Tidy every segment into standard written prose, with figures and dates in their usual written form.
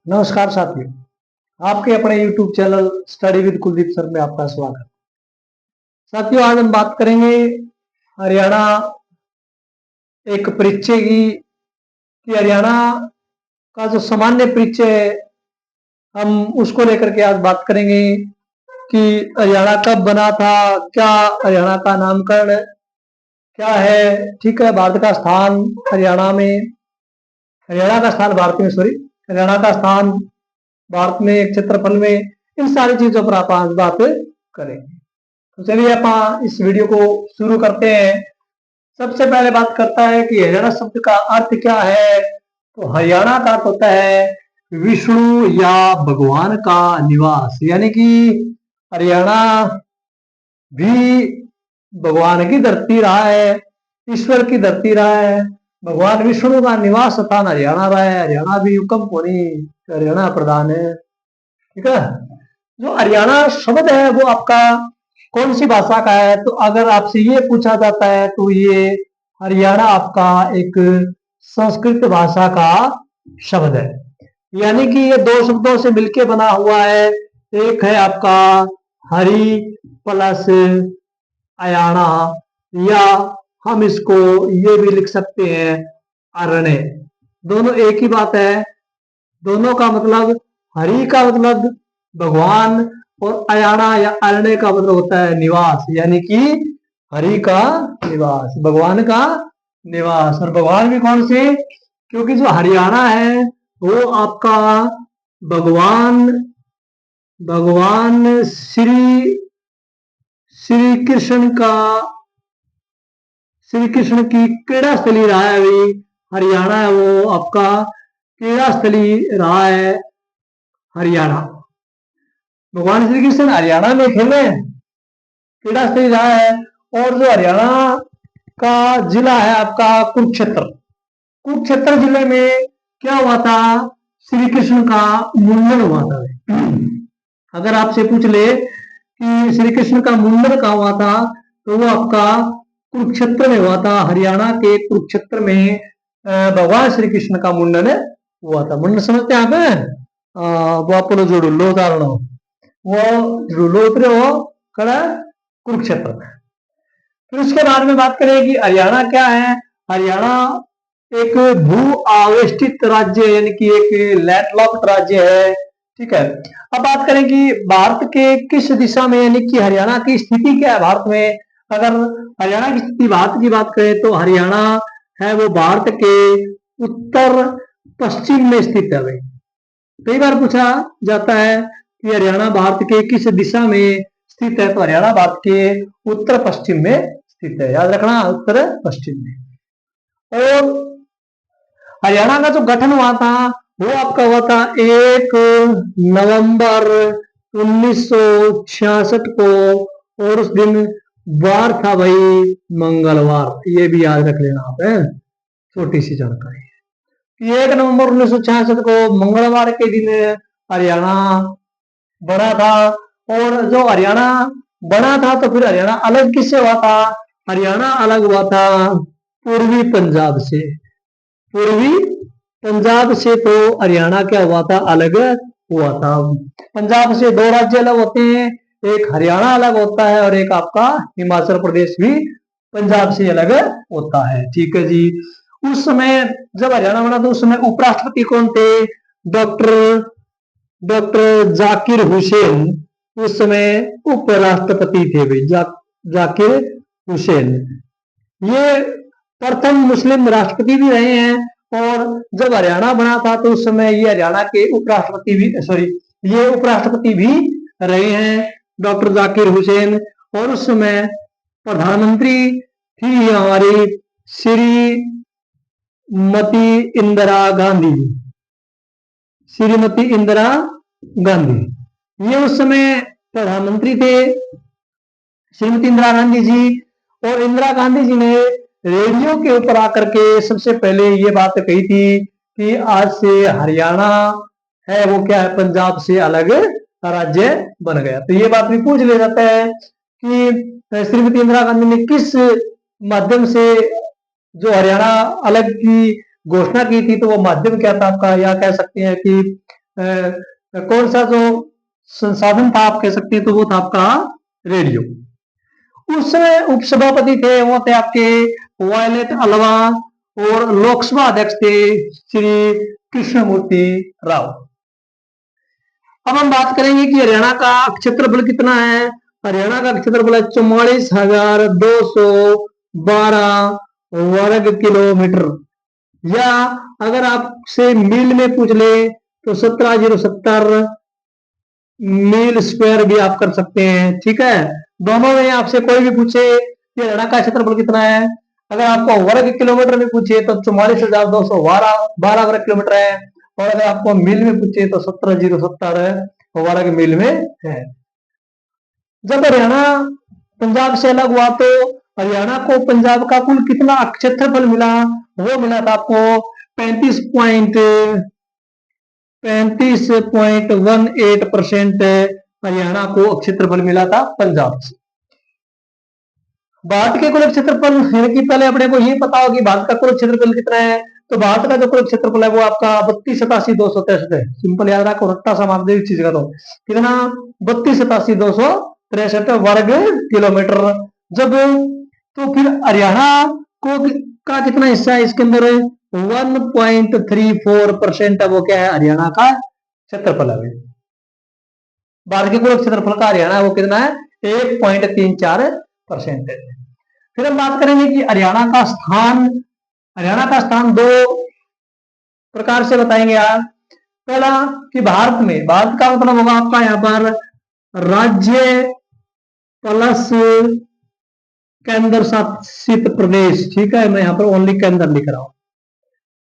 नमस्कार साथियों, आपके अपने YouTube channel study with Kuldeep sir में आपका स्वागत। साथियों, आज हम बात करेंगे हरियाणा एक परिचय की हरियाणा का जो सामान्य परिचय है, हम उसको लेकर के आज बात करेंगे कि हरियाणा कब बना था, क्या हरियाणा का नामकरण क्या है। ठीक है, भारत का स्थान हरियाणा में, हरियाणा का स्थान भारत में, सॉरी, हरियाणा का स्थान भारत में, क्षेत्रफल में, इन सारी चीजों पर आप आज बात करेंगे। तो चलिए आप इस वीडियो को शुरू करते हैं। सबसे पहले बात करता है कि हरियाणा शब्द का अर्थ क्या है। तो हरियाणा का अर्थ होता है विष्णु या भगवान का निवास, यानी कि हरियाणा भी भगवान की धरती रहा है, ईश्वर की धरती रहा है, भगवान विष्णु का निवास स्थान हरियाणा रहा है। हरियाणा भी हुक्म होनी, हरियाणा प्रधान है। ठीक है, जो हरियाणा शब्द है वो आपका कौन सी भाषा का है। तो अगर आपसे ये पूछा जाता है तो ये हरियाणा आपका एक संस्कृत भाषा का शब्द है, यानी कि ये दो शब्दों से मिलके बना हुआ है। एक है आपका हरि प्लस अयाणा, या हम इसको ये भी लिख सकते हैं अरण्य। दोनों एक ही बात है, दोनों का मतलब हरि का मतलब भगवान और अयाणा या अरण्य का मतलब होता है निवास, यानी कि हरि का निवास, भगवान का निवास। और भगवान भी कौन से, क्योंकि जो हरियाणा है वो आपका भगवान भगवान श्री श्री कृष्ण का, श्री कृष्ण की क्रीड़ा स्थली रहा है। अभी हरियाणा है वो आपका क्रीड़ा स्थली रहा है। हरियाणा, भगवान श्री कृष्ण हरियाणा में खेले, क्रीड़ा स्थली रहा है। और जो हरियाणा का जिला है आपका कुरुक्षेत्र, कुरुक्षेत्र जिले में क्या हुआ था, श्री कृष्ण का मुंडन हुआ था। अगर आपसे पूछ ले कि श्री कृष्ण का मुंडन कहाँ हुआ था, तो वो आपका कुरुक्षेत्र में हुआ था। हरियाणा के कुरुक्षेत्र में भगवान श्री कृष्ण का मुंडन हुआ था। मुंडन समझते हैं आप, वो आप जोड़ो लो धारणो, वो जोड़ो उतरे हो कड़ा कुरुक्षेत्र में। फिर उसके बाद में बात करें कि हरियाणा क्या है। हरियाणा एक भू आवेष्टित राज्य, यानी कि एक लैंडलॉक्ड राज्य है। ठीक है, अब बात करें कि भारत के किस दिशा में, यानी कि हरियाणा की स्थिति क्या है भारत में। अगर हरियाणा की स्थिति भारत की बात करें तो हरियाणा है वो भारत के उत्तर पश्चिम में स्थित है। भाई, कई बार पूछा जाता है कि हरियाणा भारत के किस दिशा में स्थित है, तो हरियाणा भारत के उत्तर पश्चिम में स्थित है। याद रखना, उत्तर पश्चिम में। और हरियाणा का जो गठन हुआ था वो आपका हुआ था 1 नवंबर 1966 को, और उस दिन वार था भाई मंगलवार। ये भी याद रख लेना आप, है छोटी सी जानकारी। 1 नवंबर 1966 को मंगलवार के दिन हरियाणा बना था। और जो हरियाणा बना था तो फिर हरियाणा अलग किससे हुआ था। हरियाणा अलग हुआ था पूर्वी पंजाब से। पूर्वी पंजाब से तो हरियाणा क्या हुआ था, अलग हुआ था। पंजाब से दो राज्य अलग होते हैं, एक हरियाणा अलग होता है और एक आपका हिमाचल प्रदेश भी पंजाब से अलग होता है। ठीक है जी। उस समय जब हरियाणा बना तो उस समय उपराष्ट्रपति कौन थे, डॉक्टर डॉक्टर जाकिर हुसैन उस समय उपराष्ट्रपति थे भाई, जाकिर हुसैन। ये प्रथम मुस्लिम राष्ट्रपति भी रहे हैं। और जब हरियाणा बना था तो उस समय ये हरियाणा के उपराष्ट्रपति भी, सॉरी, ये उपराष्ट्रपति भी रहे हैं, डॉक्टर जाकिर हुसैन। और उस समय प्रधानमंत्री थी हमारी श्रीमती इंदिरा गांधी, श्रीमती इंदिरा गांधी। ये उस समय प्रधानमंत्री थे, श्रीमती इंदिरा गांधी जी। और इंदिरा गांधी जी ने रेडियो के ऊपर आकर के सबसे पहले ये बात कही थी कि आज से हरियाणा है वो क्या है, पंजाब से अलग राज्य बन गया। तो ये बात भी पूछ लिया जाता है कि श्रीमती इंदिरा गांधी ने किस माध्यम से जो हरियाणा अलग की घोषणा की थी, तो वो माध्यम क्या था आपका, या कह सकते हैं कि कौन सा जो संसाधन था आप कह सकते हैं, तो वो था आपका रेडियो। उस समय उपसभापति थे वो थे आपके वायलेट अल्वा, और लोकसभा अध्यक्ष थे श्री कृष्णमूर्ति राव। अब हम बात करेंगे कि हरियाणा का क्षेत्रफल कितना है। हरियाणा का क्षेत्रफल है 44,212 वर्ग किलोमीटर, या अगर आपसे मील में पूछ ले तो 17,070 मील स्क्वायर भी आप कर सकते हैं। ठीक है, दोनों में आपसे कोई भी पूछे कि हरियाणा का क्षेत्रफल कितना है, अगर आपको वर्ग किलोमीटर में पूछे तो 44,212 वर्ग किलोमीटर है, और अगर आपको मील में पूछे तो 17,070 वर्ग मील में है। जब हरियाणा पंजाब से अलग हुआ तो हरियाणा को पंजाब का कुल कितना क्षेत्रफल मिला, वो मिला था आपको 35.18% हरियाणा को क्षेत्रफल मिला था पंजाब से। भारत के कुल क्षेत्रफल, यानी कि पहले अपने को ये पता हो कि भारत का कुल क्षेत्रफल कितना है, तो भारत का जो कुल क्षेत्रफल है वो आपका 32,87,263 है। सिंपल याद रखो, रट्टा सा मार दे इस चीज का, तो कितना 32,87,263 वर्ग किलोमीटर। जब तो फिर हरियाणा को का कितना हिस्सा है इसके अंदर, 1.34% है, वो क्या है हरियाणा का क्षेत्रफल है। भारत के कुल क्षेत्रफल का हरियाणा वो कितना है 1.34% है। फिर हम बात करेंगे कि हरियाणा का स्थान दो प्रकार से बताएंगे यार। पहला कि भारत का मतलब होगा आपका यहाँ पर राज्य प्लस केंद्र शासित प्रदेश। ठीक है, मैं यहाँ पर ओनली केंद्र लिख रहा हूं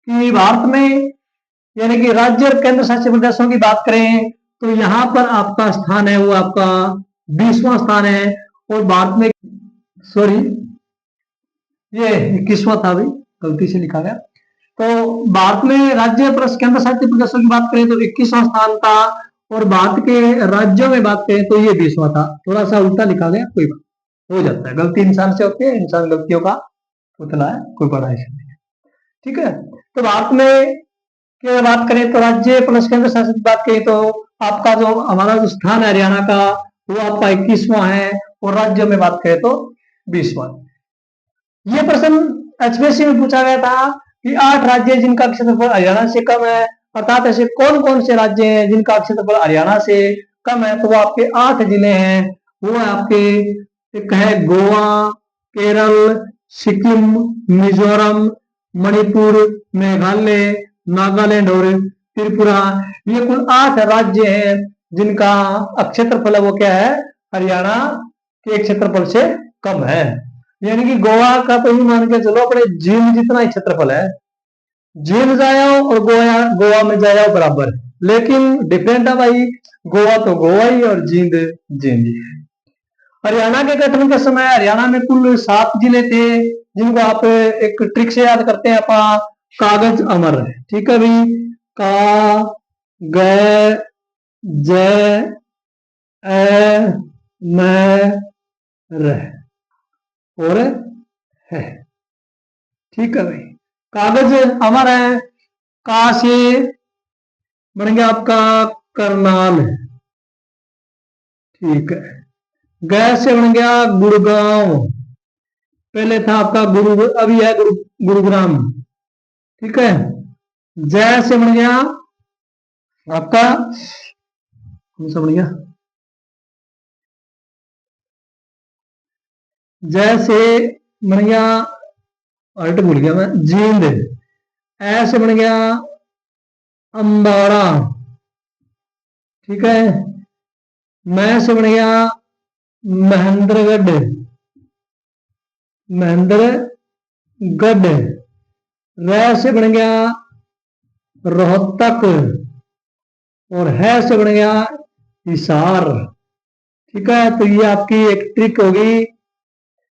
कि भारत में, यानी कि राज्य और केंद्र शासित प्रदेशों की बात करें तो यहाँ पर आपका स्थान है वो आपका 20वां स्थान है, और भारत में, सॉरी ये 21वां था, भाई गलती से लिखा गया। तो भारत में राज्य प्लस केंद्र शासित प्रदेशों की बात करें तो 21वां स्थान था, और भारत के राज्यों में बात करें तो ये 20वां था। थोड़ा सा उल्टा लिखा गया, कोई बात हो जाता है, गलती इंसान से होती है, इंसान गलतियों का पुतला है, कोई बड़ा इशू नहीं है। ठीक है, तो भारत में की बात करें तो राज्य प्लस केंद्र शासित बात करें तो आपका जो हमारा जो स्थान है हरियाणा का वो आपका 21वां है, और राज्य में बात करें तो 20वां। ये प्रश्न एचपीएससी में पूछा गया था कि 8 राज्य जिनका क्षेत्रफल हरियाणा से कम है, अर्थात ऐसे कौन कौन से राज्य हैं जिनका क्षेत्रफल हरियाणा से कम है, तो वो आपके 8 जिले हैं। वो है आपके, एक है गोवा, केरल, सिक्किम, मिजोरम, मणिपुर, मेघालय, नागालैंड और त्रिपुरा। ये कुल 8 राज्य हैं जिनका क्षेत्रफल है वो क्या है हरियाणा के क्षेत्रफल से कम है। यानी कि गोवा का तो ही मान के चलो अपने जींद जितना ही क्षेत्रफल है, जींद जाओ और गोवा में जाओ बराबर, लेकिन डिफरेंट है भाई, गोवा तो गोवा ही और जींद जींद ही है। हरियाणा के गठन के समय हरियाणा में कुल 7 जिले थे, जिनको आप एक ट्रिक से याद करते हैं अपना कागज अमर। ठीक है भाई, का ग ज ए म र और है। ठीक है भाई, कागज अमर है। का से बन गया आपका करनाल, ठीक है। ग से बन गया गुड़गांव, पहले था आपका अभी है गुरुग्राम। ठीक है, जय से बन गया आपका कौन सा बन गया, जय से बन गया, अल्ट भूल गया मैं, जींद। ऐसे बन गया अंबाड़ा। ठीक है, मैं से बन गया महेंद्रगढ़, र से बन गया रोहतक, और है से बन गया हिसार। ठीक है, तो ये आपकी एक ट्रिक होगी कि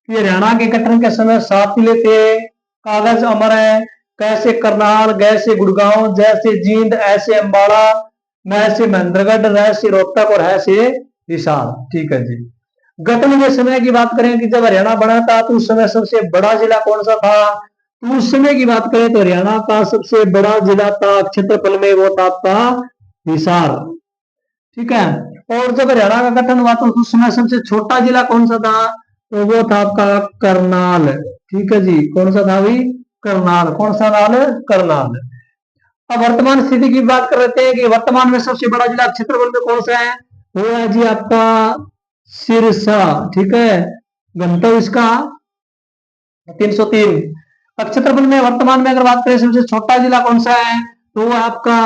हरियाणा के गठन के समय 7 जिले थे, कागज अमर है, कैसे करनाल, गैसे गुड़गांव, जैसे जींद, ऐसे अंबाड़ा, मैं से महेंद्रगढ़, रह से रोहतक और है से हिसार। ठीक है जी। गठन के समय की बात करें कि जब हरियाणा बना था तो उस समय सबसे बड़ा जिला कौन सा था, तो उस समय की बात करें तो हरियाणा का सबसे बड़ा जिला था क्षेत्रफल में वो था आपका हिसार। ठीक है। और जब हरियाणा का गठन हुआ तो उस समय सबसे छोटा जिला कौन सा था? तो वो था आपका करनाल। ठीक है जी, कौन सा था भाई? करनाल। कौन सा नाल? करनाल। अब वर्तमान स्थिति की बात कर रहे हैं कि वर्तमान में सबसे बड़ा जिला क्षेत्रफल में कौन सा है? वो है जी आपका सिरसा। ठीक है। गंतव्य इसका 303। अब क्षेत्रफल में वर्तमान में अगर बात करें सबसे छोटा जिला कौन सा है? तो वो आपका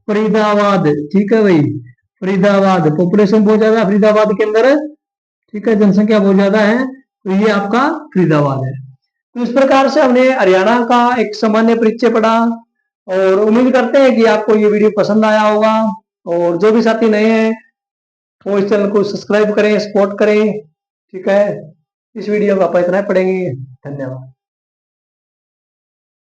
फरीदाबाद। ठीक है भाई, फरीदाबाद। पॉपुलेशन बहुत ज्यादा है फरीदाबाद के अंदर। ठीक है, जनसंख्या बहुत ज्यादा है, तो ये आपका फरीदाबाद है। तो इस प्रकार से हमने हरियाणा का एक सामान्य परिचय पढ़ा, और उम्मीद करते हैं कि आपको ये वीडियो पसंद आया होगा। और जो भी साथी नए हैं वो इस चैनल को सब्सक्राइब करें, सपोर्ट करें। ठीक है, इस वीडियो को आप इतना ही पढ़ेंगे। धन्यवाद।